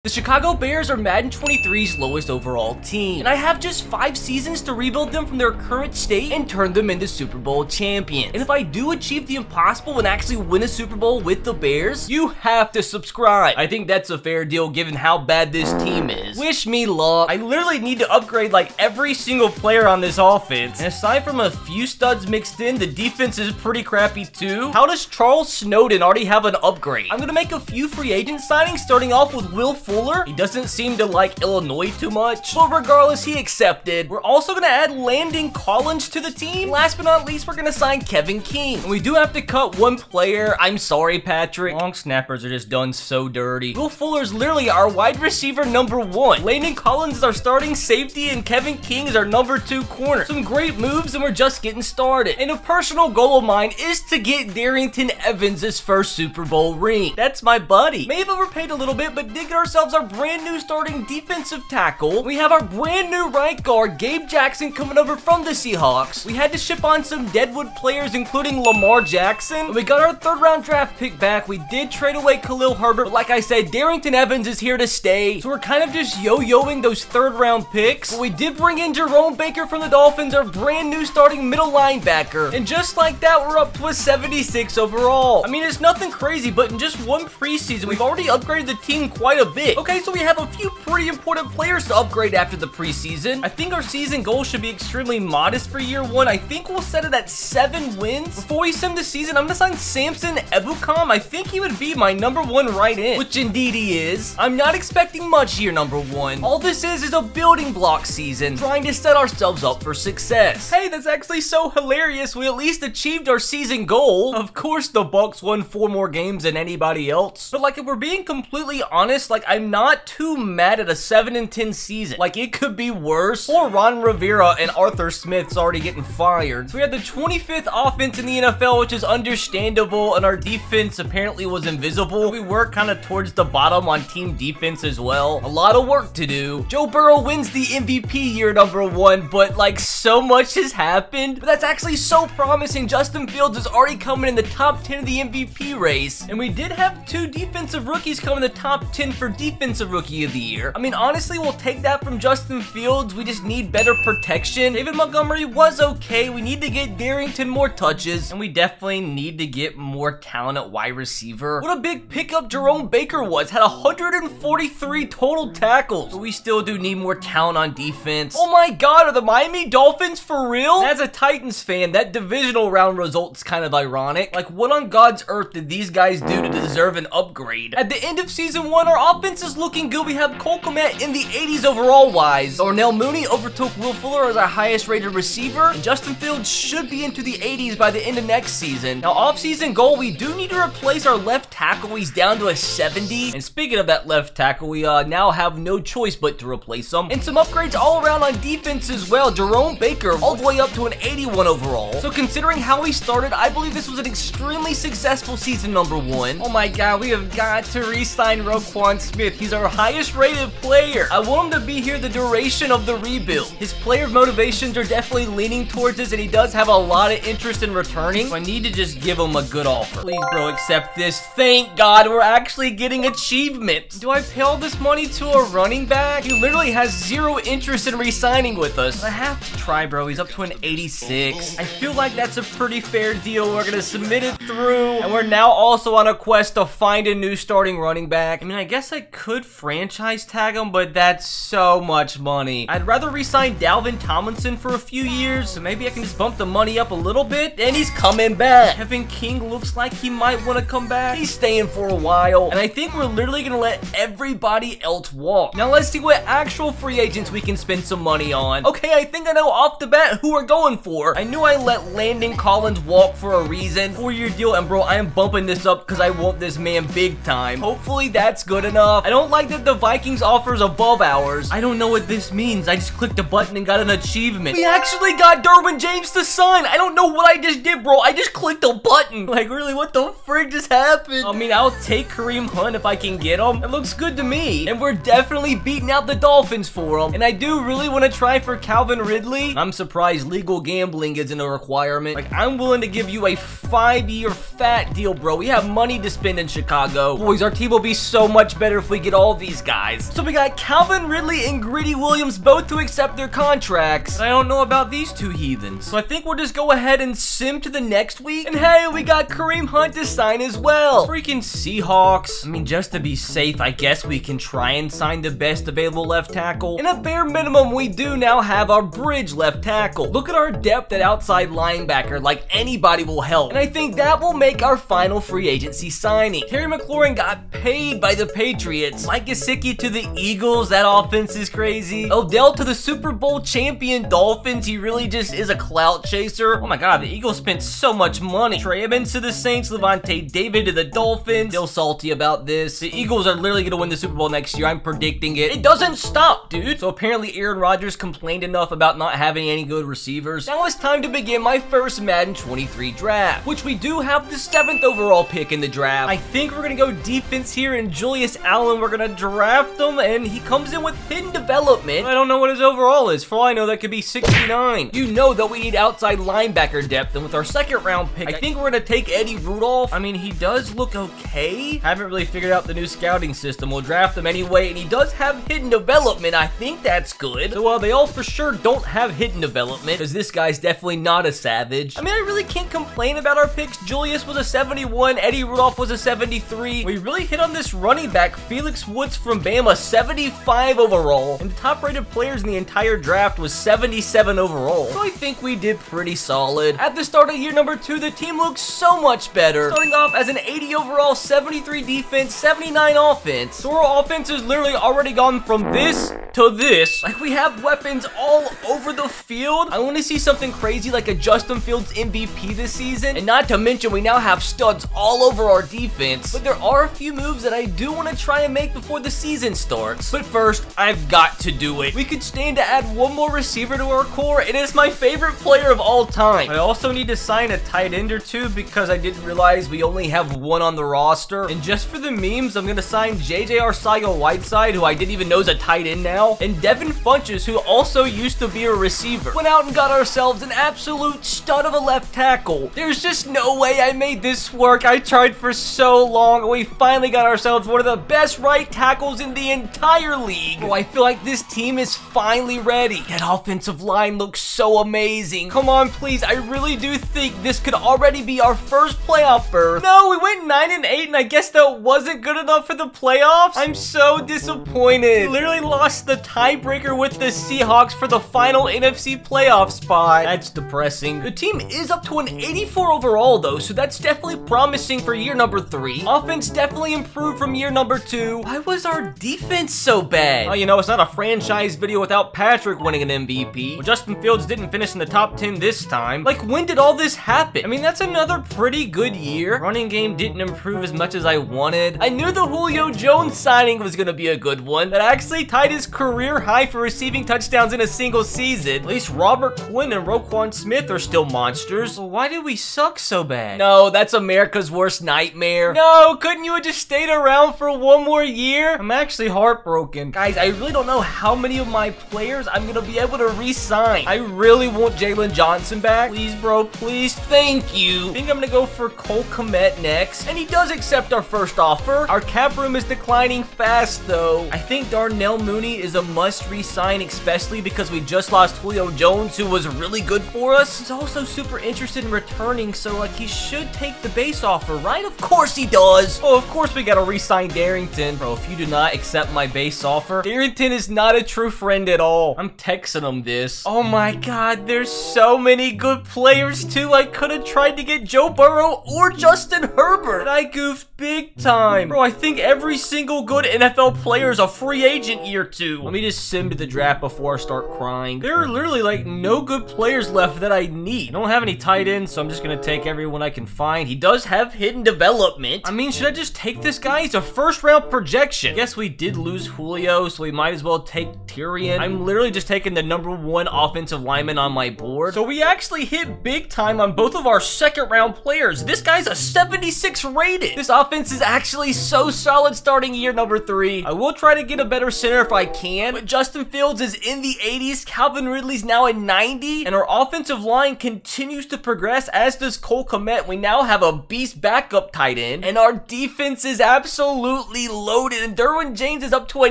The Chicago Bears are Madden 23's lowest overall team, and I have just 5 seasons to rebuild them from their current state and turn them into Super Bowl champions. And if I do achieve the impossible and actually win a Super Bowl with the Bears, you have to subscribe. I think that's a fair deal given how bad this team is. Wish me luck. I literally need to upgrade like every single player on this offense, and aside from a few studs mixed in, the defense is pretty crappy too. How does Charles Snowden already have an upgrade? I'm gonna make a few free agent signings, starting off with Will Fuller. He doesn't seem to like Illinois too much, but regardless, he accepted. We're also gonna add Landon Collins to the team. Last but not least, we're gonna sign Kevin King. And we do have to cut one player. I'm sorry, Patrick. Long snappers are just done so dirty. Will Fuller's literally our wide receiver #1. Landon Collins is our starting safety, and Kevin King is our #2 corner. Some great moves, and we're just getting started. And a personal goal of mine is to get Darrington Evans his first Super Bowl ring. That's my buddy. May have overpaid a little bit, but did get ourselves our brand new starting defensive tackle. We have our brand new right guard, Gabe Jackson, coming over from the Seahawks. We had to ship on some Deadwood players, including Lamar Jackson. We got our 3rd round draft pick back. We did trade away Khalil Herbert, but like I said, Darrington Evans is here to stay. So we're kind of just yo-yoing those 3rd round picks. But we did bring in Jerome Baker from the Dolphins, our brand new starting middle linebacker. And just like that, we're up to a 76 overall. I mean, it's nothing crazy, but in just one preseason, we've already upgraded the team quite a bit. Okay, so we have a few pretty important players to upgrade after the preseason. I think our season goal should be extremely modest for year 1. I think we'll set it at 7 wins. Before we sim the season, I'm gonna sign Samson Ebukam. I think he would be my #1 right in, which indeed he is. I'm not expecting much year #1. All this is a building block season, trying to set ourselves up for success. Hey, that's actually so hilarious. We at least achieved our season goal. Of course, the Bucs won 4 more games than anybody else. But like, if we're being completely honest, like, I'm not too mad at a 7-10 season. Like, it could be worse. Poor Ron Rivera and Arthur Smith's already getting fired. So we had the 25th offense in the NFL, which is understandable, and our defense apparently was invisible. We were kind of towards the bottom on team defense as well. A lot of work to do. Joe Burrow wins the MVP year #1, but like, so much has happened. But that's actually so promising. Justin Fields is already coming in the top 10 of the MVP race, and we did have 2 defensive rookies come in the top 10 for defensive rookie of the year. I mean, honestly, we'll take that from Justin Fields. We just need better protection. David Montgomery was okay. We need to get Darrington more touches, and we definitely need to get more talent at wide receiver. What a big pickup Jerome Baker was. Had 143 total tackles. But we still do need more talent on defense. Oh my god, are the Miami Dolphins for real? As a Titans fan, that divisional round result's kind of ironic. Like, what on God's earth did these guys do to deserve an upgrade? At the end of season 1, our offense is looking good. We have Cole Kmet in the 80s overall wise. Darnell Mooney overtook Will Fuller as our highest rated receiver, and Justin Fields should be into the 80s by the end of next season. Now, off-season goal, we do need to replace our left tackle. He's down to a 70. And speaking of that left tackle, we now have no choice but to replace him. And some upgrades all around on defense as well. Jerome Baker all the way up to an 81 overall. So considering how we started, I believe this was an extremely successful season #1. Oh my god, we have got to re-sign Roquan Smith. He's our highest rated player. I want him to be here the duration of the rebuild. His player motivations are definitely leaning towards this, and he does have a lot of interest in returning. So I need to just give him a good offer. Please, bro, accept this. Thank God we're actually getting achievements. Do I pay all this money to a running back? He literally has 0 interest in re-signing with us. I have to try, bro. He's up to an 86. I feel like that's a pretty fair deal. We're gonna submit it through, and we're now also on a quest to find a new starting running back. I mean, I guess I could franchise tag him, but that's so much money. I'd rather re-sign Dalvin Tomlinson for a few years, so maybe I can just bump the money up a little bit, and he's coming back. Kevin King looks like he might want to come back. He's staying for a while, and I think we're literally gonna let everybody else walk. Now let's see what actual free agents we can spend some money on. Okay, I think I know off the bat who we're going for. I knew I let Landon Collins walk for a reason. 4-year deal, and bro, I am bumping this up because I want this man big time. Hopefully that's good enough. I don't like that the Vikings offers above ours. I don't know what this means. I just clicked a button and got an achievement. We actually got Derwin James to sign. I don't know what I just did, bro. I just clicked a button. Like, really, what the frick just happened? I mean, I'll take Kareem Hunt if I can get him. It looks good to me. And we're definitely beating out the Dolphins for him. And I do really want to try for Calvin Ridley. I'm surprised legal gambling isn't a requirement. Like, I'm willing to give you a 5-year fat deal, bro. We have money to spend in Chicago. Boys, our team will be so much better if we get all these guys. So we got Calvin Ridley and Gritty Williams both to accept their contracts. I don't know about these two heathens. So I think we'll just go ahead and sim to the next week. And hey, we got Kareem Hunt to sign as well. Freaking Seahawks. I mean, just to be safe, I guess we can try and sign the best available left tackle. And at bare minimum, we do now have our bridge left tackle. Look at our depth at outside linebacker. Like, anybody will help. And I think that will make our final free agency signing. Terry McLaurin got paid by the Patriots. Mike Gesicki to the Eagles. That offense is crazy. Odell to the Super Bowl champion Dolphins. He really just is a clout chaser. Oh my god, the Eagles spent so much money. Trey Evans to the Saints. Levante David to the Dolphins. Still salty about this. The Eagles are literally going to win the Super Bowl next year. I'm predicting it. It doesn't stop, dude. So apparently Aaron Rodgers complained enough about not having any good receivers. Now it's time to begin my first Madden 23 draft, which we do have the 7th overall pick in the draft. I think we're going to go defense here, and Julius Allen, we're going to draft him, and he comes in with hidden development. I don't know what his overall is. For all I know, that could be 69. You know that we need outside linebacker depth, and with our 2nd round pick, I think we're going to take Eddie Rudolph. I mean, he does look okay. Haven't really figured out the new scouting system. We'll draft him anyway, and he does have hidden development. I think that's good. So they all for sure don't have hidden development, because this guy's definitely not a savage. I mean, I really can't complain about our picks. Julius was a 71. Eddie Rudolph was a 73. We really hit on this running back, Felix Woods from Bama, 75 overall. And the top rated players in the entire draft was 77 overall. So I think we did pretty solid. At the start of year number 2, the team looks so much better. Starting off as an 80 overall, 73 defense, 79 offense. So our offense has literally already gone from this to this. Like, we have weapons all over the field. I want to see something crazy like a Justin Fields MVP this season. And not to mention, we now have studs all over our defense. But there are a few moves that I do want to try and make before the season starts. But first, I've got to do it. We could stand to add one more receiver to our core. It is my favorite player of all time. I also need to sign a tight end or two because I didn't realize we only have one on the roster. And just for the memes, I'm going to sign JJ Arcega-Whiteside, who I didn't even know is a tight end now, and Devin Funchess, who also used to be a receiver. Went out and got ourselves an absolute stud of a left tackle. There's just no way I made this work. I tried for so long, and we finally got ourselves one of the best right tackles in the entire league. Oh, I feel like this team is finally ready. That offensive line looks so amazing. Come on, please. I really do think this could already be our first playoff berth. No, we went 9-8, and I guess that wasn't good enough for the playoffs. I'm so disappointed. We literally lost the tiebreaker with the Seahawks for the final NFC playoff spot. That's depressing. The team is up to an 84 overall, though, so that's definitely promising for year number 3. Offense definitely improved from year number 2. Why was our defense so bad? Oh, you know, it's not a franchise video without Patrick winning an MVP. Well, Justin Fields didn't finish in the top 10 this time. Like, when did all this happen? I mean, that's another pretty good year. Running game didn't improve as much as I wanted. I knew the Julio Jones signing was gonna be a good one. That actually tied his career high for receiving touchdowns in a single season. At least Robert Quinn and Roquan Smith are still monsters. So why did we suck so bad? No, that's America's worst nightmare. No, couldn't you have just stayed around for one more year? I'm actually heartbroken. Guys, I really don't know how many of my players I'm gonna be able to re-sign. I really want Jalen Johnson back. Please, bro, please. Thank you. I think I'm gonna go for Cole Kmet next. And he does accept our first offer. Our cap room is declining fast, though. I think Darnell Mooney is a must re-sign, especially because we just lost Julio Jones, who was really good for us. He's also super interested in returning, so like he should take the base offer, right? Of course he does. Oh, of course we gotta re-sign Darrington. Bro, if you do not accept my base offer, Darrington is not a true friend at all. I'm texting him this. Oh my god, there's so many good players too. I could have tried to get Joe Burrow or Justin Herbert. I goofed big time. Bro, I think every single good NFL player is a free agent year 2. Let me just sim to the draft before I start crying. There are literally like no good players left that I need. I don't have any tight ends, so I'm just gonna take everyone I can find. He does have hidden development. I mean, should I just take this guy? He's a first round projection. I guess we did lose Julio, so we might as well take Tyrion. I'm literally just taking the #1 offensive lineman on my board. So we actually hit big time on both of our 2nd round players. This guy's a 76 rated. This offense is actually so solid starting year number 3. I will try to get a better center if I can. can. But Justin Fields is in the 80s, Calvin Ridley's now at 90, and our offensive line continues to progress, as does Cole Kmet. We now have a beast backup tight end, and our defense is absolutely loaded, and Derwin James is up to a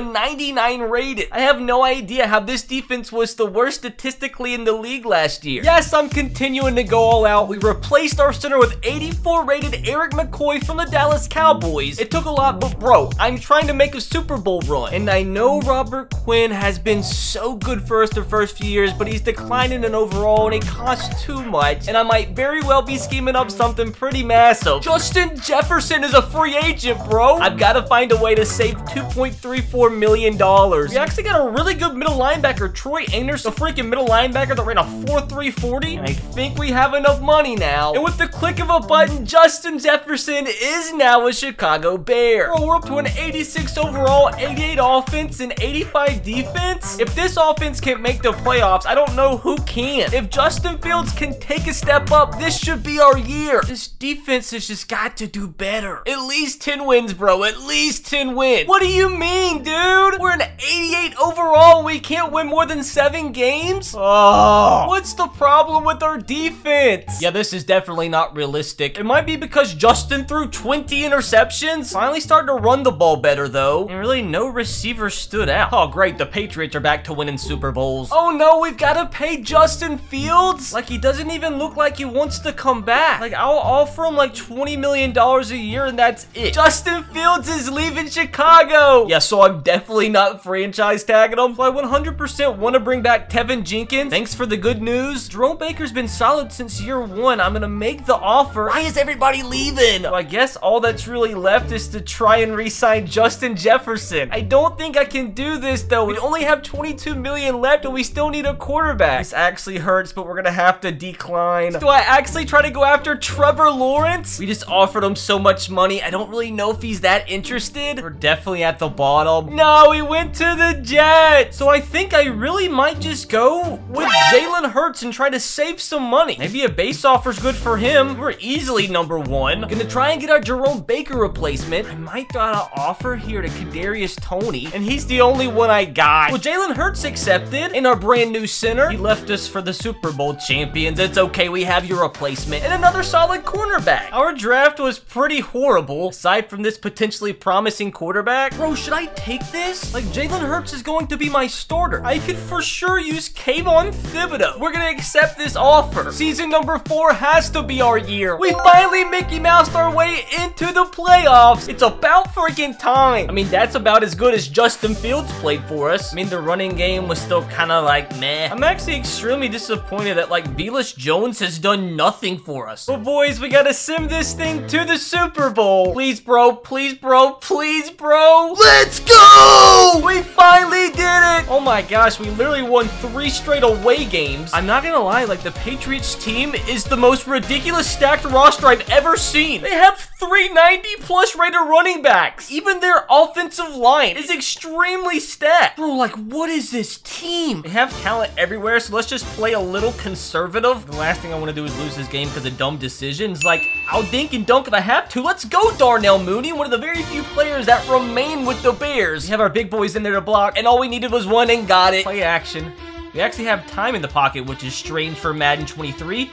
99 rated. I have no idea how this defense was the worst statistically in the league last year. Yes, I'm continuing to go all out. We replaced our center with 84 rated Eric McCoy from the Dallas Cowboys. It took a lot, but bro, I'm trying to make a Super Bowl run, and I know Robert Quinn has been so good for us the first few years, but he's declining in overall, and it costs too much, and I might very well be scheming up something pretty massive. Justin Jefferson is a free agent, bro. I've got to find a way to save $2.34 million. We actually got a really good middle linebacker, Troy Ainers, the freaking middle linebacker that ran a 4.340, and I think we have enough money now. And with the click of a button, Justin Jefferson is now a Chicago Bear. Bro, we're up to an 86 overall, 88 offense, and 85 defense. If this offense can't make the playoffs, I don't know who can. If Justin Fields can take a step up, this should be our year. This defense has just got to do better. At least 10 wins, bro. At least 10 wins. What do you mean, dude? We're an 88 overall. We can't win more than 7 games? Oh, what's the problem with our defense? Yeah, this is definitely not realistic. It might be because Justin threw 20 interceptions. Finally starting to run the ball better, though. And really, no receiver stood out. Oh, great. The Patriots are back to winning Super Bowls. Oh, no. We've got to pay Justin Fields? Like, he doesn't even look like he wants to come back. Like, I'll offer him like $20 million a year, and that's it. Justin Fields is leaving Chicago. Yeah, so I'm definitely not franchise tagging him. So I 100% want to bring back Tevin Jenkins. Thanks for the good news. Jerome Baker's been solid since year 1. I'm gonna make the offer. Why is everybody leaving? So I guess all that's really left is to try and re-sign Justin Jefferson. I don't think I can do this, though. We only have $22 million left, and we still need a quarterback. This actually hurts, but we're gonna have to decline. Do I actually try to go after Trevor Lawrence? We just offered him so much money. I don't really know if he's that interested. We're definitely at the bottom. No, he went to the Jets. So I think I really might just go with Jalen Hurts and try to save some money. Maybe a base offer's good for him. We're easily #1. Gonna try and get our Jerome Baker replacement. I might got an offer here to Kadarius Toney, and he's the only one I got. Well, Jalen Hurts accepted in our brand new center. He left us for the Super Bowl champions. It's okay, we have your replacement. And another solid cornerback. Our draft was pretty horrible, aside from this potentially promising quarterback. Bro, should I take this? Like, Jalen Hurts is going to be my starter. I could for sure use Kayvon Thibodeau. We're gonna accept this offer. Season #4 has to be our year. We finally Mickey Moused our way into the playoffs. It's about freaking time. I mean, that's about as good as Justin Fields played for us. I mean, the running game was still kind of like meh. I'm actually extremely disappointed that like Velus Jones has done nothing for us. But boys, we gotta sim this thing to the Super Bowl. Please, bro. Please, bro. Please, bro. Let's go! We finally did it! Oh my gosh, we literally won 3 straight away games. I'm not gonna lie, like, the Patriots team is the most ridiculous stacked roster I've ever seen. They have 390+ rated running backs. Even their offensive line is extremely stacked. Bro, like, what is this team? They have talent everywhere, so let's just play a little conservative. The last thing I want to do is lose this game because of dumb decisions. Like, I'll dink and dunk if I have to. Let's go, Darnell Mooney, one of the very few players that remain with the Bears. We have our big boys in there to block, and all we needed was one and got it. Play action. We actually have time in the pocket, which is strange for Madden 23.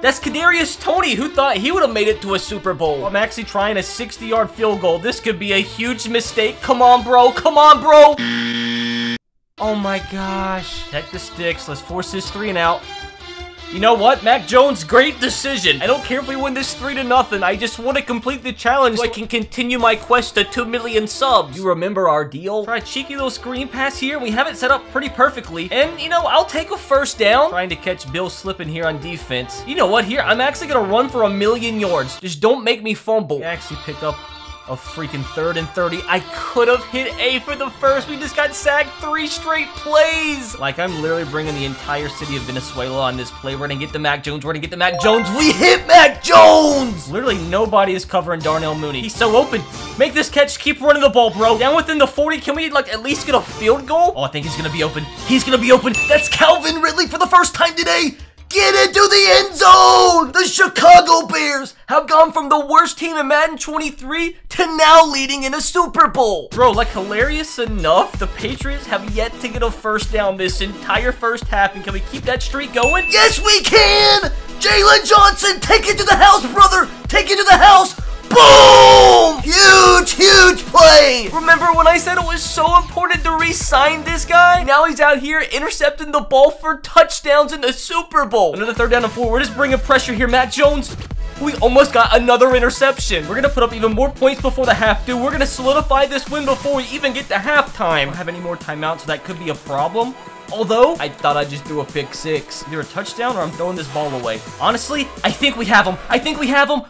That's Kadarius Toney. Who thought he would have made it to a Super Bowl? I'm actually trying a 60-yard field goal. This could be a huge mistake. Come on, bro. Come on, bro. Oh, my gosh. Check the sticks. Let's force this 3 and out. You know what? Mac Jones, great decision. I don't care if we win this 3-0. I just want to complete the challenge so I can continue my quest to 2 million subs. You remember our deal? Try a cheeky little screen pass here. We have it set up pretty perfectly. And, you know, I'll take a first down. Trying to catch Bill slipping here on defense. You know what? Here, I'm actually going to run for 1,000,000 yards. Just don't make me fumble. I actually pick up a freaking 3rd and 30. I could have hit A for the first. We just got sacked 3 straight plays. Like, I'm literally bringing the entire city of Venezuela on this play. We're gonna get the Mac Jones. We're gonna get the Mac Jones. We hit Mac Jones! Literally nobody is covering Darnell Mooney. He's so open. Make this catch. Keep running the ball, bro. Down within the 40. Can we, like, at least get a field goal? Oh, I think he's gonna be open. He's gonna be open. That's Calvin Ridley for the first time today. Get into the end zone! The Chicago Bears have gone from the worst team in Madden 23 to now leading in a Super Bowl. Bro, like, hilarious enough, the Patriots have yet to get a first down this entire first half, and can we keep that streak going? Yes, we can! Jalen Johnson, take it to the house, brother! Take it to the house! Boom! Huge play! Remember when I said it was so important to re-sign this guy? Now he's out here intercepting the ball for touchdowns in the Super Bowl. Another 3rd down and 4. We're just bringing pressure here. Matt Jones, we almost got another interception. We're gonna put up even more points before the half, dude. We're gonna solidify this win before we even get to halftime. I don't have any more timeouts, so that could be a problem. Although, I thought I just threw a pick 6. Either a touchdown or I'm throwing this ball away. Honestly, I think we have him.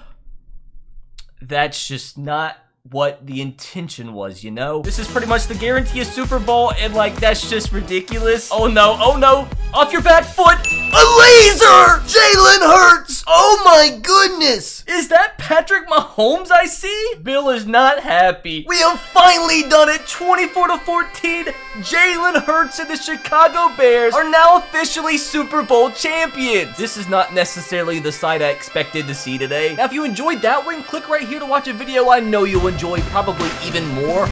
That's just not what the intention was, you know? This is pretty much the guarantee of Super Bowl, and, like, that's just ridiculous. Oh no, off your back foot. A laser! Jalen Hurts! Oh my goodness! Is that Patrick Mahomes I see? Bill is not happy. We have finally done it, 24-14. Jalen Hurts and the Chicago Bears are now officially Super Bowl champions. This is not necessarily the sight I expected to see today. Now, if you enjoyed that one, click right here to watch a video I know you'll enjoy probably even more.